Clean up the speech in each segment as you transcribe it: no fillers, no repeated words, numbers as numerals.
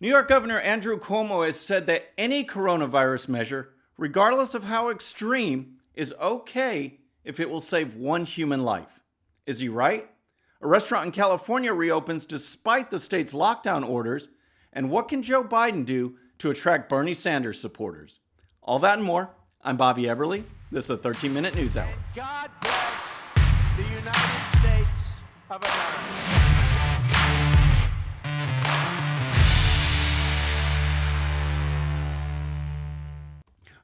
New York Governor Andrew Cuomo has said that any coronavirus measure, regardless of how extreme, is okay if it will save one human life. Is he right? A restaurant in California reopens despite the state's lockdown orders. And what can Joe Biden do to attract Bernie Sanders supporters? All that and more. I'm Bobby Eberle. This is the 13-Minute News Hour. God bless the United States of America.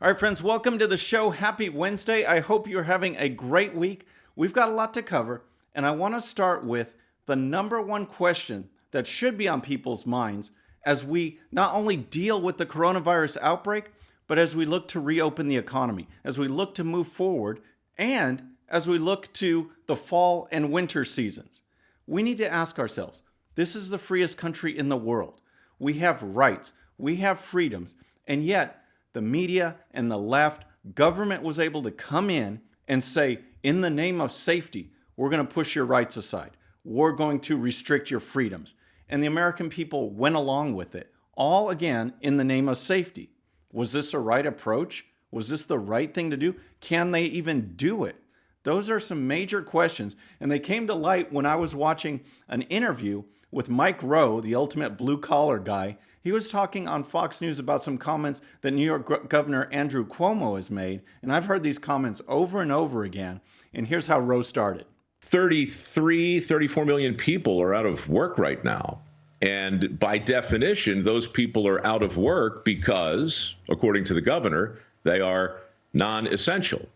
All right, friends, welcome to the show. Happy Wednesday. I hope you're having a great week. We've got a lot to cover, and I want to start with the number one question that should be on people's minds as we not only deal with the coronavirus outbreak, but as we look to reopen the economy, as we look to move forward, and as we look to the fall and winter seasons. We need to ask ourselves, this is the freest country in the world. We have rights, we have freedoms, and yet the media and the left, government was able to come in and say, in the name of safety, we're going to push your rights aside. We're going to restrict your freedoms. And the American people went along with it, all again in the name of safety. Was this a right approach? Was this the right thing to do? Can they even do it? Those are some major questions, and they came to light when I was watching an interview with Mike Rowe, the ultimate blue-collar guy. He was talking on Fox News about some comments that New York Governor Andrew Cuomo has made, and I've heard these comments over and over again, and here's how Rowe started. 34 million people are out of work right now. And by definition, those people are out of work because, according to the governor, they are non-essential.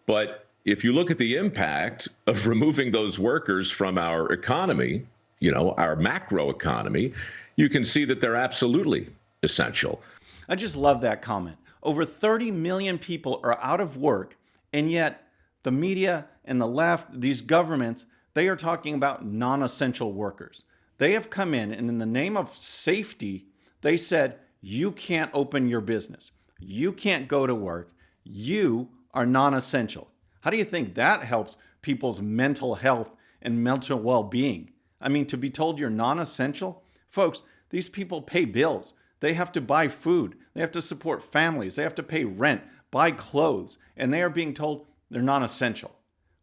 But if you look at the impact of removing those workers from our economy, our macro economy, you can see that they're absolutely essential. I just love that comment. Over 30 million people are out of work, and yet the media and the left, these governments, they are talking about non-essential workers. They have come in, and in the name of safety, they said, you can't open your business. You can't go to work. You are non-essential. How do you think that helps people's mental health and mental well-being? I mean, to be told you're non-essential? Folks, these people pay bills. They have to buy food. They have to support families. They have to pay rent, buy clothes, and they are being told they're non-essential.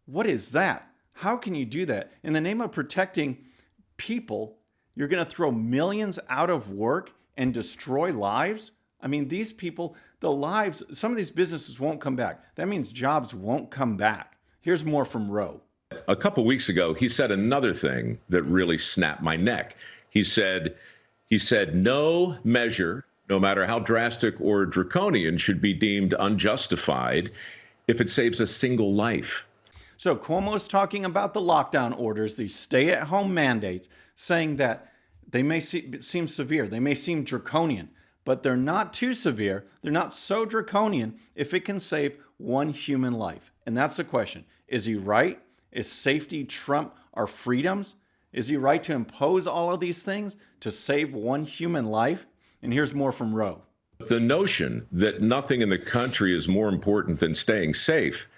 What is that? How can you do that? In the name of protecting people, you're going to throw millions out of work and destroy lives? I mean, these people, the lives, some of these businesses won't come back. That means jobs won't come back. Here's more from Rowe. A couple weeks ago, he said another thing that really snapped my neck. He said no measure, no matter how drastic or draconian, should be deemed unjustified if it saves a single life. So Cuomo's talking about the lockdown orders, these stay-at-home mandates, saying that they may seem severe, they may seem draconian, but they're not too severe, they're not so draconian if it can save one human life. And that's the question. Is he right? Is safety trump our freedoms? Is he right to impose all of these things to save one human life? And here's more from Rowe. The notion that nothing in the country is more important than staying safe,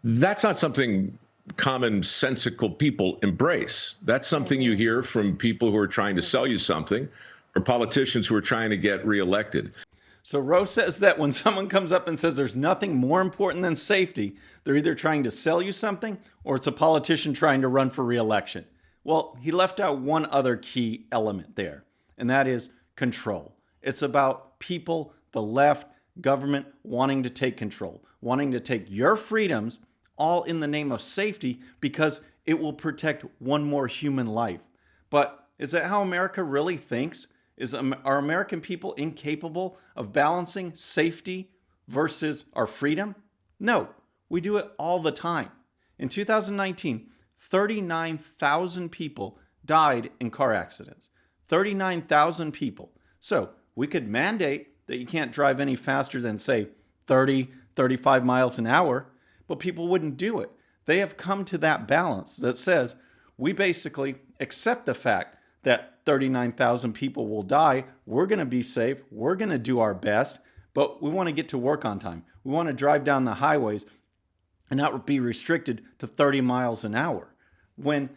that's not something commonsensical people embrace. That's something you hear from people who are trying to sell you something or politicians who are trying to get reelected. So Rowe says that when someone comes up and says there's nothing more important than safety, they're either trying to sell you something or it's a politician trying to run for reelection. Well, he left out one other key element there, and that is control. It's about people, the left, government wanting to take control, wanting to take your freedoms all in the name of safety because it will protect one more human life. But is that how America really thinks? Are American people incapable of balancing safety versus our freedom? No, we do it all the time. In 2019, 39,000 people died in car accidents. 39,000 people. So we could mandate that you can't drive any faster than, say, 30, 35 miles an hour, but people wouldn't do it. They have come to that balance that says we basically accept the fact that 39,000 people will die. We're going to be safe. We're going to do our best, but we want to get to work on time. We want to drive down the highways and not be restricted to 30 miles an hour. When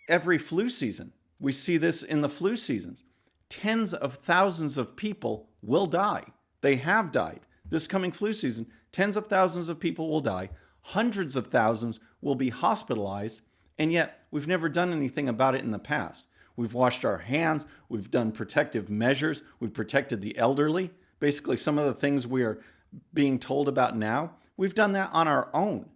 every flu season, we see this in the flu seasons, tens of thousands of people will die. They have died. This coming flu season, tens of thousands of people will die. Hundreds of thousands will be hospitalized. And yet, we've never done anything about it in the past. We've washed our hands. We've done protective measures. We've protected the elderly. Basically, some of the things we are being told about now, we've done that on our own.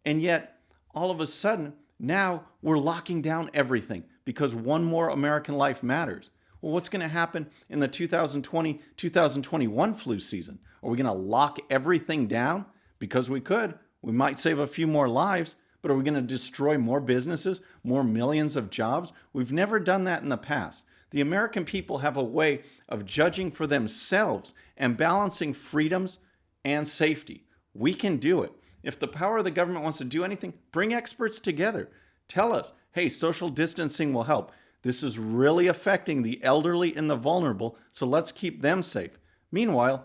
And yet, all of a sudden, now we're locking down everything because one more American life matters. Well, what's going to happen in the 2020-2021 flu season? Are we going to lock everything down? Because we could. We might save a few more lives, but are we going to destroy more businesses, more millions of jobs? We've never done that in the past. The American people have a way of judging for themselves and balancing freedoms and safety. We can do it. If the power of the government wants to do anything, bring experts together. Tell us, hey, social distancing will help. This is really affecting the elderly and the vulnerable, so let's keep them safe. Meanwhile,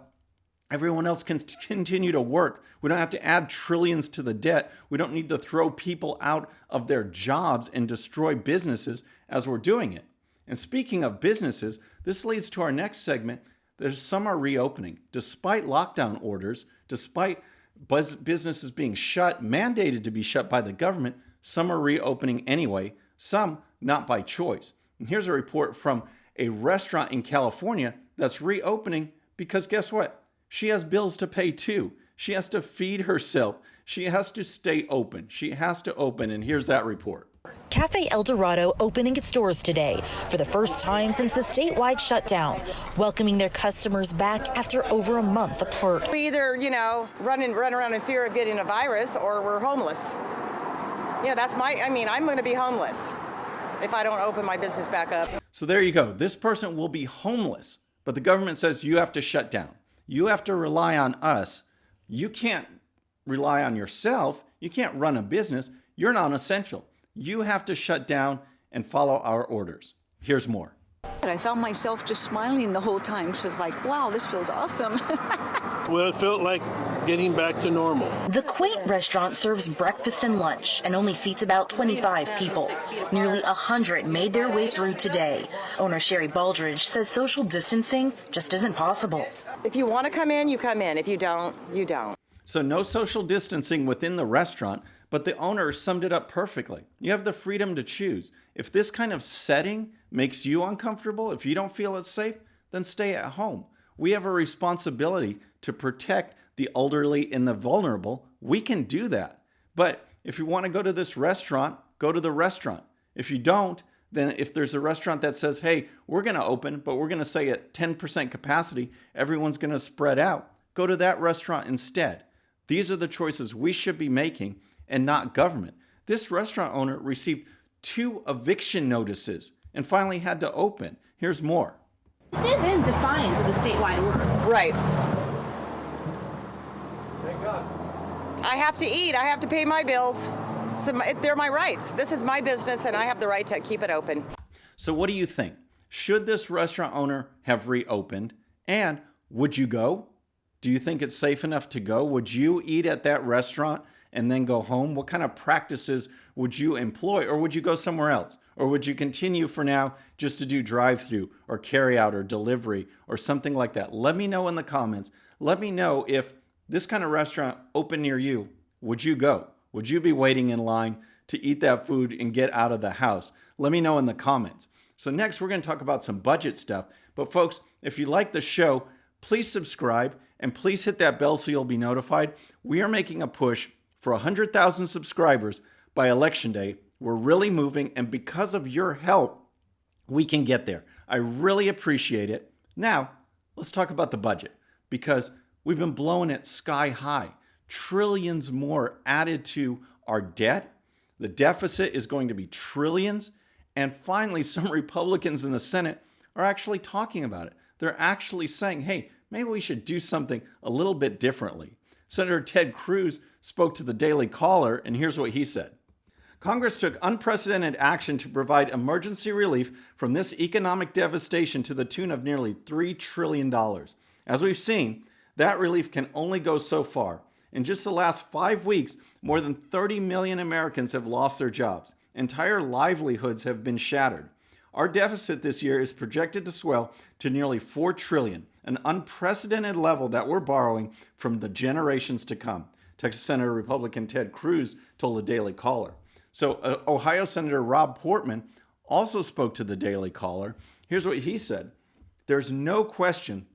everyone else can continue to work. We don't have to add trillions to the debt. We don't need to throw people out of their jobs and destroy businesses as we're doing it. And speaking of businesses, this leads to our next segment. Some are reopening. Despite lockdown orders, despite businesses being shut, mandated to be shut by the government, some are reopening anyway, some not by choice. And here's a report from a restaurant in California that's reopening because guess what? She has bills to pay too. She has to feed herself. She has to stay open. She has to open, and here's that report. Cafe El Dorado opening its doors today for the first time since the statewide shutdown, welcoming their customers back after over a month apart. We either, run around in fear of getting a virus or we're homeless. Yeah, I'm going to be homeless if I don't open my business back up. So there you go. This person will be homeless, but the government says you have to shut down. You have to rely on us. You can't rely on yourself. You can't run a business. You're non-essential. You have to shut down and follow our orders. Here's more. I found myself just smiling the whole time. So it's like, wow, this feels awesome. Well, it felt like getting back to normal. The quaint restaurant serves breakfast and lunch and only seats about 25 people. Nearly 100 made their way through today. Owner Sherry Baldridge says social distancing just isn't possible. If you want to come in, you come in. If you don't, you don't. So no social distancing within the restaurant, but the owner summed it up perfectly. You have the freedom to choose. If this kind of setting makes you uncomfortable, if you don't feel it's safe, then stay at home. We have a responsibility to protect the elderly and the vulnerable. We can do that. But if you want to go to this restaurant, go to the restaurant. If you don't, then if there's a restaurant that says, hey, we're going to open, but we're going to say at 10% capacity, everyone's going to spread out, go to that restaurant instead. These are the choices we should be making and not government. This restaurant owner received 2 eviction notices and finally had to open. Here's more. This is in defiance of the statewide order. Right. I have to eat. I have to pay my bills. They're my rights. This is my business, and I have the right to keep it open. So what do you think? Should this restaurant owner have reopened? And would you go? Do you think it's safe enough to go? Would you eat at that restaurant and then go home? What kind of practices would you employ? Or would you go somewhere else? Or would you continue for now just to do drive-through or carry out or delivery or something like that? Let me know in the comments. Let me know if this kind of restaurant open near you, would you go? Would you be waiting in line to eat that food and get out of the house? Let me know in the comments. So next, we're going to talk about some budget stuff. But folks, if you like the show, please subscribe and please hit that bell so you'll be notified. We are making a push for 100,000 subscribers by Election Day. We're really moving, and because of your help, we can get there. I really appreciate it. Now, let's talk about the budget, because we've been blowing it sky high. Trillions more added to our debt. The deficit is going to be trillions. And finally, some Republicans in the Senate are actually talking about it. They're actually saying, hey, maybe we should do something a little bit differently. Senator Ted Cruz spoke to the Daily Caller, and here's what he said. Congress took unprecedented action to provide emergency relief from this economic devastation to the tune of nearly $3 trillion. As we've seen, that relief can only go so far. In just the last 5 weeks, more than 30 million Americans have lost their jobs. Entire livelihoods have been shattered. Our deficit this year is projected to swell to nearly $4 trillion, an unprecedented level that we're borrowing from the generations to come, Texas Senator Republican Ted Cruz told the Daily Caller. So Ohio Senator Rob Portman also spoke to the Daily Caller. Here's what he said. There's no question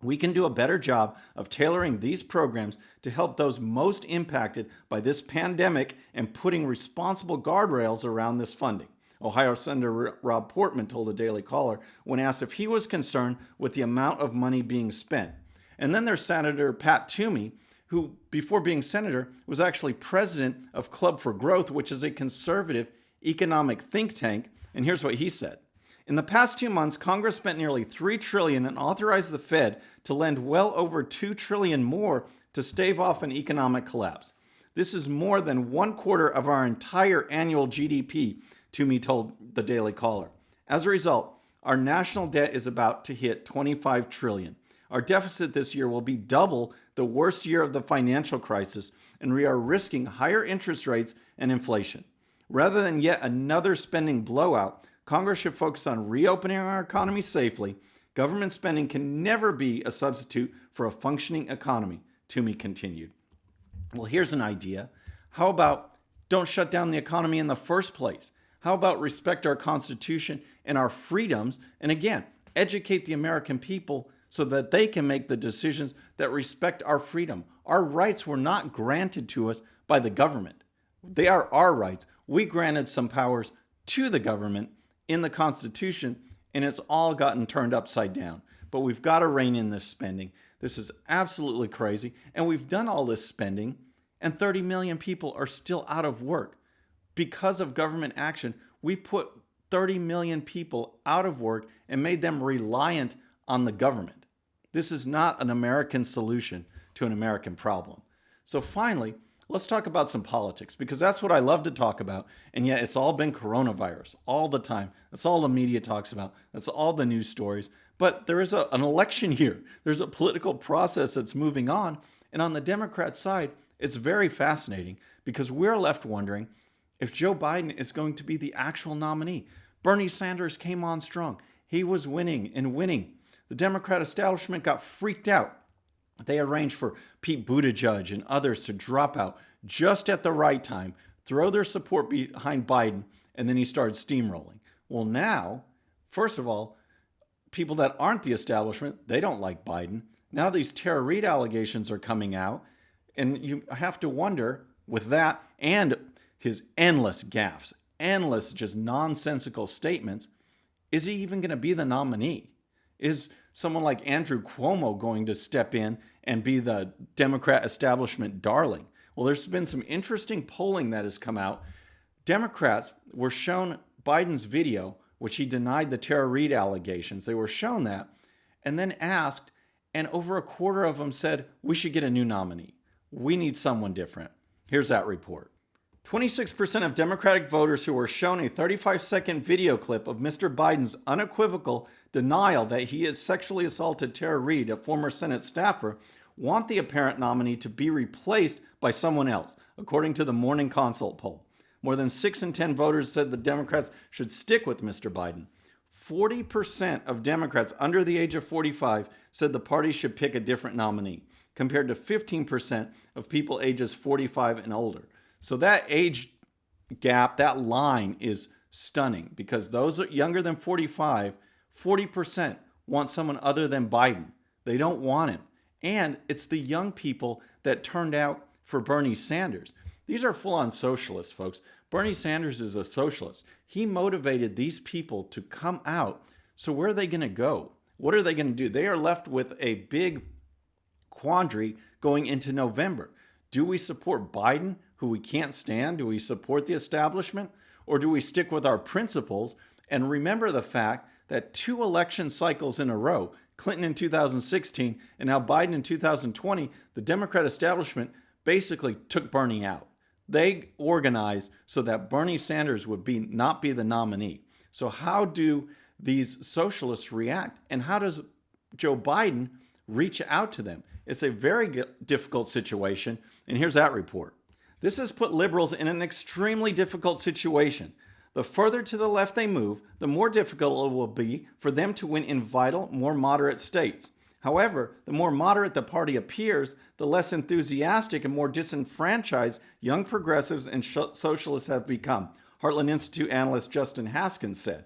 we can do a better job of tailoring these programs to help those most impacted by this pandemic and putting responsible guardrails around this funding. Ohio Senator Rob Portman told the Daily Caller when asked if he was concerned with the amount of money being spent. And then there's Senator Pat Toomey, who, before being senator, was actually president of Club for Growth, which is a conservative economic think tank. And here's what he said. In the past 2 months, Congress spent nearly $3 trillion and authorized the Fed to lend well over $2 trillion more to stave off an economic collapse. This is more than 1/4 of our entire annual GDP, Toomey told the Daily Caller. As a result, our national debt is about to hit $25 trillion. Our deficit this year will be double the worst year of the financial crisis, and we are risking higher interest rates and inflation. Rather than yet another spending blowout, Congress should focus on reopening our economy safely. Government spending can never be a substitute for a functioning economy, Toomey continued. Well, here's an idea. How about don't shut down the economy in the first place? How about respect our Constitution and our freedoms, and again, educate the American people so that they can make the decisions that respect our freedom. Our rights were not granted to us by the government. They are our rights. We granted some powers to the government in the Constitution, and it's all gotten turned upside down. But we've got to rein in this spending. This is absolutely crazy. And we've done all this spending, and 30 million people are still out of work. Because of government action, we put 30 million people out of work and made them reliant on the government. This is not an American solution to an American problem. So finally, let's talk about some politics, because that's what I love to talk about. And yet it's all been coronavirus all the time. That's all the media talks about. That's all the news stories. But there is an election here. There's a political process that's moving on. And on the Democrat side, it's very fascinating because we're left wondering if Joe Biden is going to be the actual nominee. Bernie Sanders came on strong. He was winning and winning. The Democrat establishment got freaked out. They arranged for Pete Buttigieg and others to drop out just at the right time, throw their support behind Biden, and then he started steamrolling. Well, now, first of all, people that aren't the establishment, they don't like Biden. Now these Tara Reade allegations are coming out, and you have to wonder, with that and his endless gaffes, endless just nonsensical statements, is he even going to be the nominee? Is someone like Andrew Cuomo going to step in and be the Democrat establishment darling? Well, there's been some interesting polling that has come out. Democrats were shown Biden's video, which he denied the Tara Reade allegations. They were shown that and then asked, and over a quarter of them said, we should get a new nominee. We need someone different. Here's that report. 26% of Democratic voters who were shown a 35-second video clip of Mr. Biden's unequivocal denial that he has sexually assaulted Tara Reade, a former Senate staffer, want the apparent nominee to be replaced by someone else, according to the Morning Consult poll. More than 6 in 10 voters said the Democrats should stick with Mr. Biden. 40% of Democrats under the age of 45 said the party should pick a different nominee, compared to 15% of people ages 45 and older. So that age gap, that line is stunning, because those younger than 45, 40% want someone other than Biden. They don't want him. And it's the young people that turned out for Bernie Sanders. These are full-on socialists, folks. Bernie Sanders is a socialist. He motivated these people to come out. So where are they going to go? What are they going to do? They are left with a big quandary going into November. Do we support Biden, who we can't stand? Do we support the establishment? Or do we stick with our principles and remember the fact that 2 election cycles in a row, Clinton in 2016 and now Biden in 2020, the Democrat establishment basically took Bernie out. They organized so that Bernie Sanders would not be the nominee. So how do these socialists react? And how does Joe Biden reach out to them? It's a very difficult situation. And here's that report. This has put liberals in an extremely difficult situation. The further to the left they move, the more difficult it will be for them to win in vital, more moderate states. However, the more moderate the party appears, the less enthusiastic and more disenfranchised young progressives and socialists have become, Heartland Institute analyst Justin Haskins said.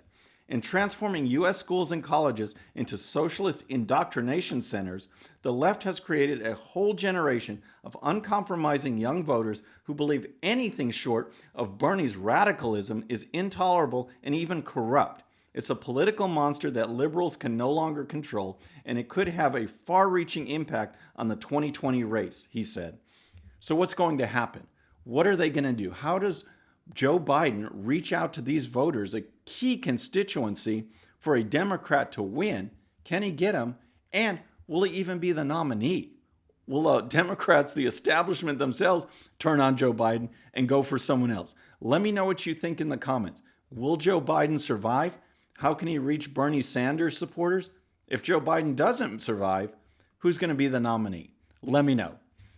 In transforming U.S. schools and colleges into socialist indoctrination centers, the left has created a whole generation of uncompromising young voters who believe anything short of Bernie's radicalism is intolerable and even corrupt. It's a political monster that liberals can no longer control, and it could have a far-reaching impact on the 2020 race, he said. So what's going to happen? What are they going to do? How does Joe Biden reach out to these voters, a key constituency for a Democrat to win? Can he get them? And will he even be the nominee? Will Democrats, the establishment themselves, turn on Joe Biden and go for someone else? Let me know what you think in the comments. Will Joe Biden survive? How can he reach Bernie Sanders supporters? If Joe Biden doesn't survive, who's going to be the nominee? Let me know.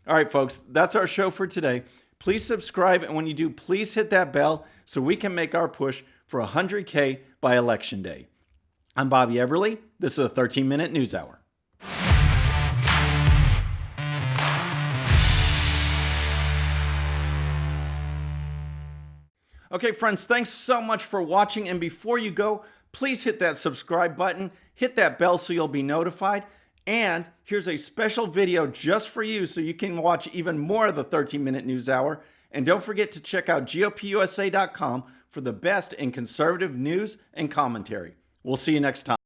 All right, folks, that's our show for today. Please subscribe, and when you do, please hit that bell so we can make our push for 100K by Election Day. I'm Bobby Eberly. This is a 13-minute news hour. Okay, friends, thanks so much for watching. And before you go, please hit that subscribe button, hit that bell so you'll be notified. And here's a special video just for you so you can watch even more of the 13-minute news hour. And don't forget to check out GOPUSA.com for the best in conservative news and commentary. We'll see you next time.